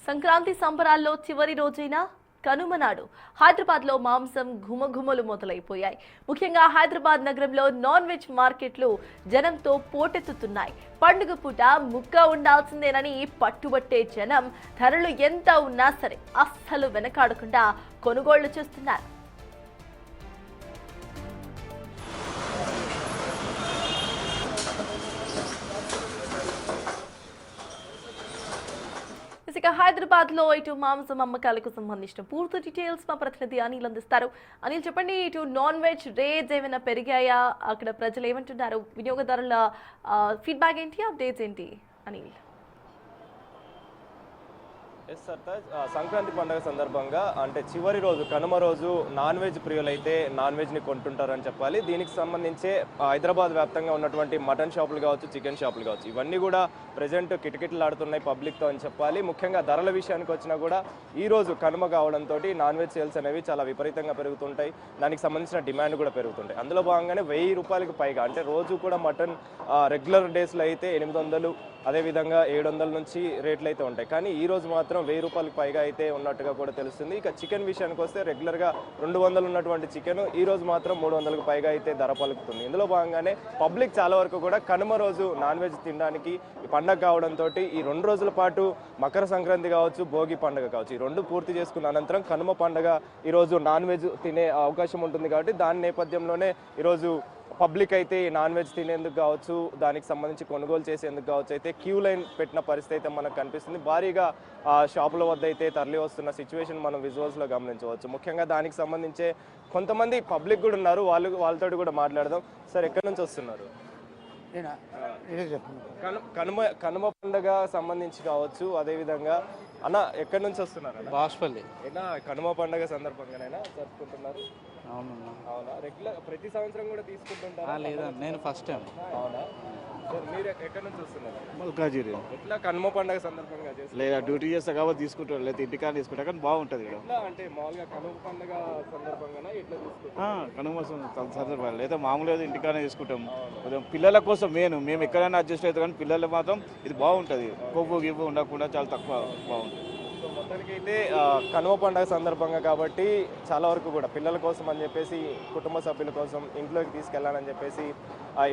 సంక్రాంతి సంబరాల్లో చివరి రోజైన కనుమనాడు హైదరాబాద్లో మాంసం ఘుమఘుమలు మొదలైపోయాయి. ముఖ్యంగా హైదరాబాద్ నగరంలో నాన్ వెజ్ మార్కెట్లు జనంతో పోటెత్తుతున్నాయి. పండుగ పూట ముక్క ఉండాల్సిందేనని పట్టుబట్టే జనం ధరలు ఎంత ఉన్నా సరే అస్సలు వెనకాడకుండా కొనుగోళ్లు చేస్తున్నారు. హైదరాబాద్ లో ఇటు మాంసం అమ్మకాలకు సంబంధించిన పూర్తి డీటెయిల్స్ మా ప్రతినిధి అనిల్ అందిస్తారు. అనిల్, చెప్పండి, ఇటు నాన్ వెజ్ రేట్స్ ఏమైనా పెరిగాయా? అక్కడ ప్రజలు ఏమంటున్నారు? వినియోగదారుల ఫీడ్బ్యాక్ ఏంటి? అప్డేట్స్ ఏంటి అనిల్? ఎస్ సర్తాజ్, సంక్రాంతి పండుగ సందర్భంగా అంటే చివరి రోజు కనుమ రోజు నాన్ వెజ్ ప్రియులైతే నాన్ వెజ్ని కొంటుంటారని చెప్పాలి. దీనికి సంబంధించే హైదరాబాద్ వ్యాప్తంగా ఉన్నటువంటి మటన్ షాపులు కావచ్చు, చికెన్ షాపులు కావచ్చు, ఇవన్నీ కూడా ప్రజెంట్ కిటకిటలాడుతున్నాయి పబ్లిక్తో అని చెప్పాలి. ముఖ్యంగా ధరల విషయానికి వచ్చినా కూడా ఈరోజు కనుమ కావడంతో నాన్ వెజ్ సేల్స్ అనేవి చాలా విపరీతంగా పెరుగుతుంటాయి. దానికి సంబంధించిన డిమాండ్ కూడా పెరుగుతుంటాయి. అందులో భాగంగానే 1000 రూపాయలకు పైగా, అంటే రోజు కూడా మటన్ రెగ్యులర్ డేస్లో అయితే 800, అదేవిధంగా 700 నుంచి రేట్లు అయితే ఉంటాయి. కానీ ఈ రోజు మాత్రం 1000 రూపాయలకు పైగా అయితే ఉన్నట్టుగా కూడా తెలుస్తుంది. ఇక చికెన్ విషయానికి వస్తే రెగ్యులర్గా 200 ఉన్నటువంటి చికెన్ ఈ రోజు మాత్రం 300కు పైగా అయితే ధర పలుకుతుంది. ఇందులో భాగంగానే పబ్లిక్ చాలా వరకు కూడా కనుమ రోజు నాన్ వెజ్ తినడానికి ఈ పండగ కావడంతో ఈ 2 రోజుల పాటు మకర సంక్రాంతి కావచ్చు, భోగి పండుగ కావచ్చు, ఈ 2 పూర్తి చేసుకున్న అనంతరం కనుమ పండుగ ఈరోజు నాన్ వెజ్ తినే అవకాశం ఉంటుంది. కాబట్టి దాని నేపథ్యంలోనే ఈరోజు పబ్లిక్ అయితే నాన్ వెజ్ తినేందుకు కావచ్చు, దానికి సంబంధించి కొనుగోలు చేసేందుకు కావచ్చు అయితే క్యూ లైన్ పెట్టిన పరిస్థితి అయితే మనకు కనిపిస్తుంది. భారీగా షాపుల వద్ద అయితే తరలి వస్తున్న సిచ్యువేషన్ మనం విజువల్స్లో గమనించవచ్చు. ముఖ్యంగా దానికి సంబంధించే కొంతమంది పబ్లిక్ కూడా ఉన్నారు, వాళ్ళతో కూడా మాట్లాడదాం. సార్, ఎక్కడి నుంచి వస్తున్నారు? కనుమ పండుగ సంబంధించి కావచ్చు, అదేవిధంగా అన్న ఎక్కడి నుంచి వస్తున్నారు? బాస్పల్లి. ఏనా కనుమ పండుగ సందర్భంగానైనా జరుపుకుంటున్నారు? అవునా? రెగ్యులర్ ప్రతి సంవత్సరం కూడా తీసుకుంటుంటారా? లేదా, నేను ఫస్ట్ టైం. అవునా సార్, మీరు ఎక్కడి నుంచి వస్తున్నారు? మల్కాజిరి. ఎట్లా కనుమ పండుగ సందర్భంగా లేదా డ్యూటీ చేస్తా కాబట్టి తీసుకుంటారు, లేదా ఇంటికాడ తీసుకుంటా, కానీ బాగుంటుంది ఇక్కడ. ఎట్లా అంటే మామూలుగా కనుమ పండుగ సందర్భంగా ఎట్లా తీసుకుంటారు? కనుమ సందర్భాలు లేదా మామూలుగా ఇంటికాడనే తీసుకుంటాం. పిల్లల కోసం మేము ఎక్కడైనా అడ్జస్ట్ అవుతాం, కానీ పిల్లలు మాత్రం ఇది బాగుంటుంది. కొవ్వు గివ్వు ఉండకుండా చాలా తక్కువ బాగుంటుంది. సో మొత్తానికి అయితే కనుమ పండుగ సందర్భంగా కాబట్టి చాలా వరకు కూడా పిల్లల కోసం అని చెప్పేసి, కుటుంబ సభ్యుల కోసం ఇంట్లోకి తీసుకెళ్లాలని చెప్పేసి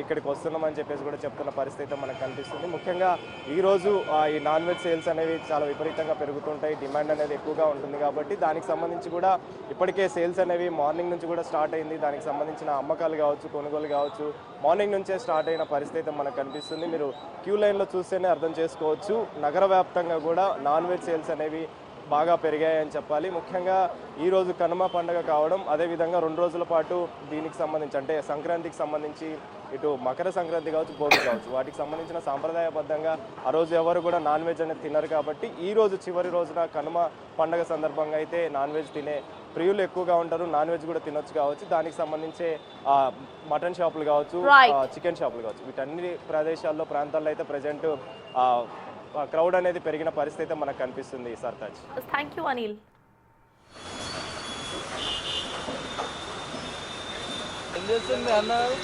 ఇక్కడికి వస్తున్నామని చెప్పేసి కూడా చెప్తున్న పరిస్థితి మనకు కనిపిస్తుంది. ముఖ్యంగా ఈరోజు ఈ నాన్ వెజ్ సేల్స్ అనేవి చాలా విపరీతంగా పెరుగుతుంటాయి, డిమాండ్ అనేది ఎక్కువగా ఉంటుంది. కాబట్టి దానికి సంబంధించి కూడా ఇప్పటికే సేల్స్ అనేవి మార్నింగ్ నుంచి కూడా స్టార్ట్ అయింది. దానికి సంబంధించిన అమ్మకాలు కావచ్చు, కొనుగోలు కావచ్చు, మార్నింగ్ నుంచే స్టార్ట్ అయిన పరిస్థితి మనకు కనిపిస్తుంది. మీరు క్యూ లైన్లో చూస్తేనే అర్థం చేసుకోవచ్చు. నగర వ్యాప్తంగా కూడా నాన్ వెజ్ సేల్స్ అనేవి బాగా పెరిగాయని చెప్పాలి. ముఖ్యంగా ఈరోజు కనుమ పండుగ కావడం, అదేవిధంగా 2 రోజుల పాటు దీనికి సంబంధించి అంటే సంక్రాంతికి సంబంధించి ఇటు మకర సంక్రాంతి కావచ్చు, భోగి కావచ్చు, వాటికి సంబంధించిన సాంప్రదాయబద్ధంగా ఆ రోజు ఎవరు కూడా నాన్ వెజ్ అనేది తినరు. కాబట్టి ఈ రోజు చివరి రోజున కనుమ పండుగ సందర్భంగా అయితే నాన్ వెజ్ తినే ప్రియులు ఎక్కువగా ఉంటారు. నాన్ వెజ్ కూడా తినొచ్చు కావచ్చు. దానికి సంబంధించే మటన్ షాపులు కావచ్చు, చికెన్ షాపులు కావచ్చు, వీటన్ని ప్రదేశాల్లో ప్రాంతాల్లో అయితే ప్రజెంట్ క్రౌడ్ అనేది పెరిగిన పరిస్థితి మనకు కనిపిస్తుంది. Sartaj, thank you Anil. ఏం చేస్తుంది అన్నారు?